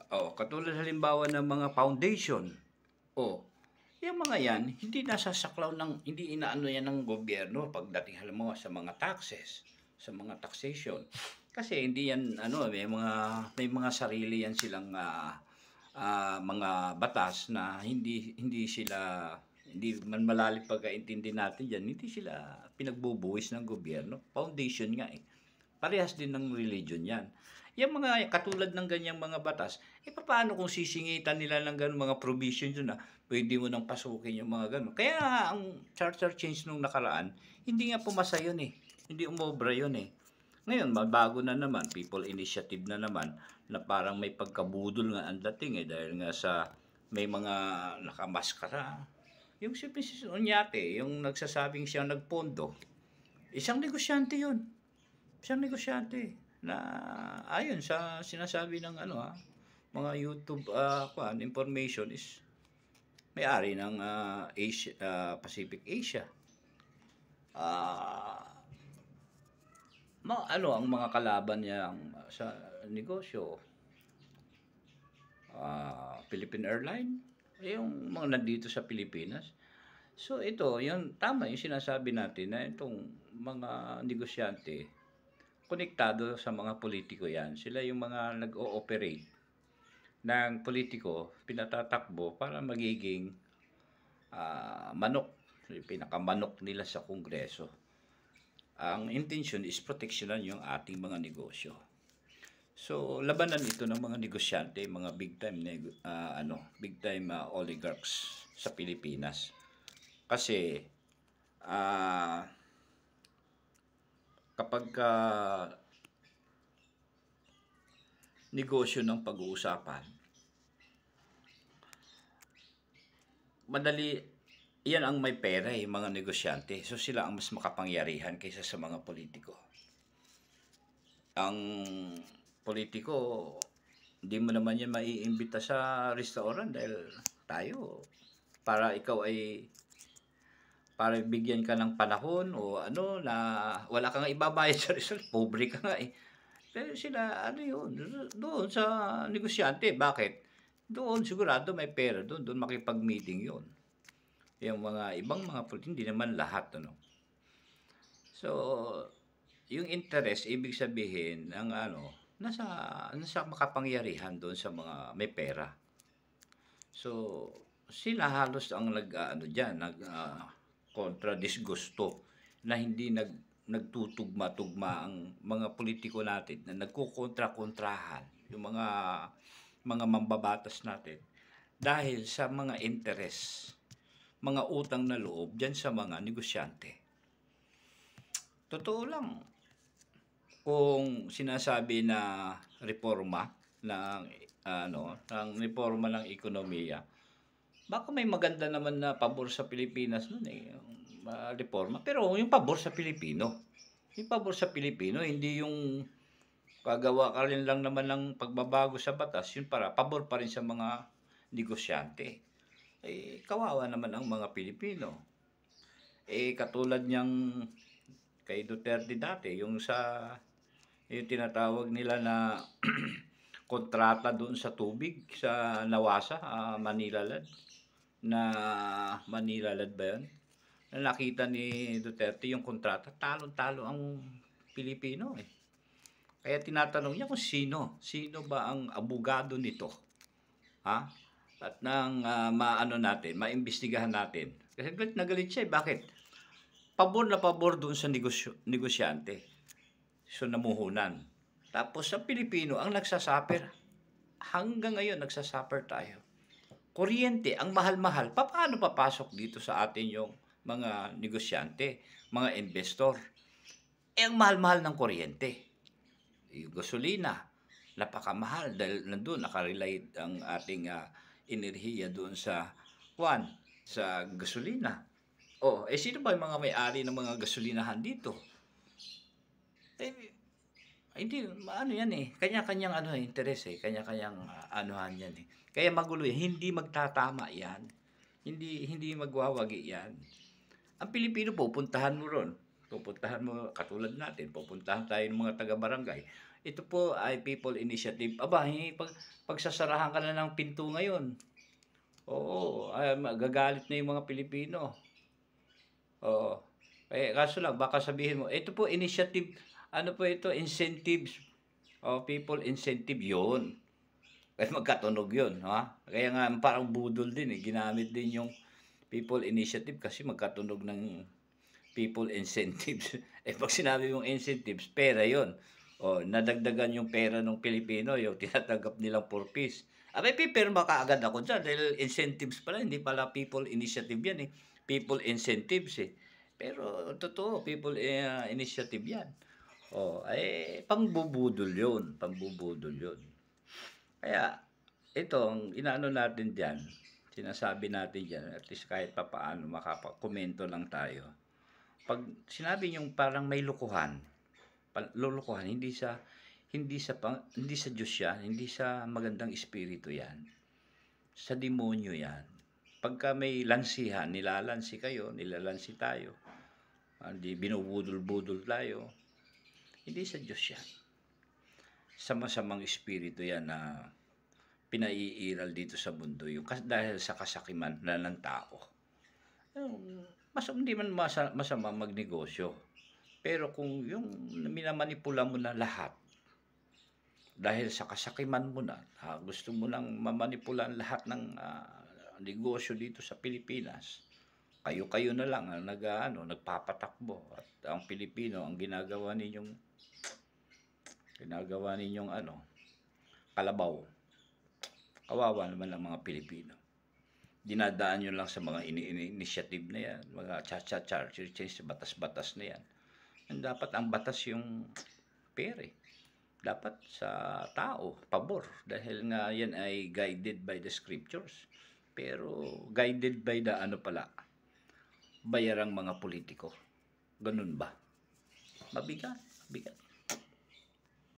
Oh, katulad halimbawa ng mga foundation. Oh, yung mga yan, hindi nasasaklaw hindi inaano yan ng gobyerno pagdating halimbawa sa mga taxes, sa mga taxation. Kasi hindi yan, may mga sarili yan silang mga batas na hindi man malalim pagkaintindi natin diyan, hindi sila pinagbubuwis ng gobyerno. Foundation nga eh. Parehas din ng religion yan. Yung mga katulad ng ganyang mga batas, paano kung sisingitan nila ng ganun mga provisions yun na pwede mo nang pasukin yung mga ganun. Kaya nga, ang charter change nung nakaraan, hindi nga pumasa yun eh. Hindi umobra yun eh. Ngayon, mabago na naman, people initiative na naman, na parang may pagkabudol nga ang dating eh, dahil nga sa may mga nakamaskara. Yung si Mrs. Onyate, yung nagsasabing siyang nagpondo, isang negosyante yun. Isang negosyante na ayon sa sinasabi ng mga YouTube information is may-ari ng Asia, Pacific Asia. Ang mga kalaban niya sa negosyo, Philippine Airlines, yung mga nandito sa Pilipinas. So ito, yung tama yung sinasabi natin na itong mga negosyante, konektado sa mga politiko yan. Sila yung mga nag-ooperate ng politiko, pinatatakbo para magiging manok, pinakamanok nila sa Kongreso. Ang intention is proteksyonan yung ating mga negosyo. So, labanan ito ng mga negosyante, mga big time oligarchs sa Pilipinas. Kasi kapag negosyo ng pag-uusapan, madali, yan ang may pera mga negosyante. So sila ang mas makapangyarihan kaysa sa mga politiko. Ang politiko, hindi mo naman yan maiimbita sa restaurant dahil tayo, para bigyan ka ng panahon o na wala kang ibabayad sa restaurant, pobre ka nga eh. Pero sila, doon sa negosyante, bakit? Doon sigurado may pera, doon makipag-meeting yun. Yung mga ibang mga politiko, hindi naman lahat, So, yung interest, ibig sabihin, nasa makapangyarihan doon sa mga may pera. So, sila halos ang kontra disgusto na hindi nagtutugma-tugma ang mga politiko natin na nagkukontra-kontrahan yung mga mambabatas natin dahil sa mga interest, mga utang na loob diyan sa mga negosyante. Totoo lang, kung sinasabi na reforma ng reforma ng ekonomiya, baka may maganda naman na pabor sa Pilipinas noon yung reforma. Pero yung pabor sa Pilipino. Yung pabor sa Pilipino, hindi yung kagawa ka rin lang naman ng pagbabago sa batas, yun para pabor pa rin sa mga negosyante. Kawawa naman ang mga Pilipino. Katulad niyang kay Duterte dati, yung tinatawag nila na kontrata doon sa tubig sa Nawasa, Manilalad. Manilalad ba yun? Na nakita ni Duterte yung kontrata, talon-talo ang Pilipino eh. Kaya tinatanong niya kung sino ba ang abogado nito. Ha? At nang maimbestigahan natin. Kasi galit na galit siya eh. Bakit? Pabor na pabor doon sa negosyante. So namuhunan. Tapos sa Pilipino ang nagsasuffer. Hanggang ngayon nagsasuffer tayo. Kuryente, ang mahal-mahal. Paano papasok dito sa atin yung mga negosyante, mga investor? Ang mahal-mahal ng kuryente. Yung gasolina, napakamahal dahil nandun nakarelate ang ating enerhiya doon sa gasolina. Sino ba yung mga may-ari ng mga gasolinahan dito? Hindi, yan eh. Kanya-kanyang interest eh. Kanya-kanyang yan eh. Kaya magulo yan. Hindi magtatama yan. Hindi magwawagi yan. Ang Pilipino, pupuntahan mo ron. Pupuntahan mo, katulad natin, pupuntahan tayo ng mga taga-barangay. ito po ay people initiative. Aba, pagsasarahan ka na ng pinto ngayon. Oo, ay, magagalit na yung mga Pilipino. Oo. Kaso lang, baka sabihin mo, ito po initiative, ano po ito, incentives. People incentive yun. Kaya magkatunog yun, ha? Kaya nga parang budol din eh. Ginamit din yung people initiative kasi magkatunog ng people incentives. Pag sinabi mong incentives, pera yon. Nadagdagan yung pera ng Pilipino, yung tinatanggap nilang 4 piece. Abay, pipirma ka agad ako dyan dahil incentives pala, hindi pala people initiative yan eh. People incentives eh. Pero totoo, people initiative yan. Pambubudol yun. Pambubudol yun. Kaya, ito, ang inaano natin dyan, sinasabi natin dyan, at least kahit pa paano, makakomento lang tayo. Pag sinabi niyong parang may lukuhan, lulukuhan, hindi sa Diyos yan, hindi sa magandang espiritu yan, sa demonyo yan. Pagka may lansihan, nilalansi kayo, nilalansi tayo, hindi binubudol-budol tayo, hindi sa Diyos yan. Sa masamang espiritu yan na pinaiiral dito sa mundo yung dahil sa kasakiman na ng tao. Hindi man masama magnegosyo. Pero kung yung minamanipula mo na lahat dahil sa kasakiman mo na, gusto mo nang mamanipula lahat ng negosyo dito sa Pilipinas, kayo-kayo na lang ang nagpapatakbo at ang Pilipino ang ginagawa ninyong kalabaw. Kawawa naman ang mga Pilipino. Dinadaan nyo lang sa mga initiative na yan, mga cha-cha-cha, batas-batas na yan. And dapat ang batas yung pere. Dapat sa tao, pabor. Dahil nga yan ay guided by the scriptures. Pero guided by the bayarang mga politiko. Ganun ba? Mabigat.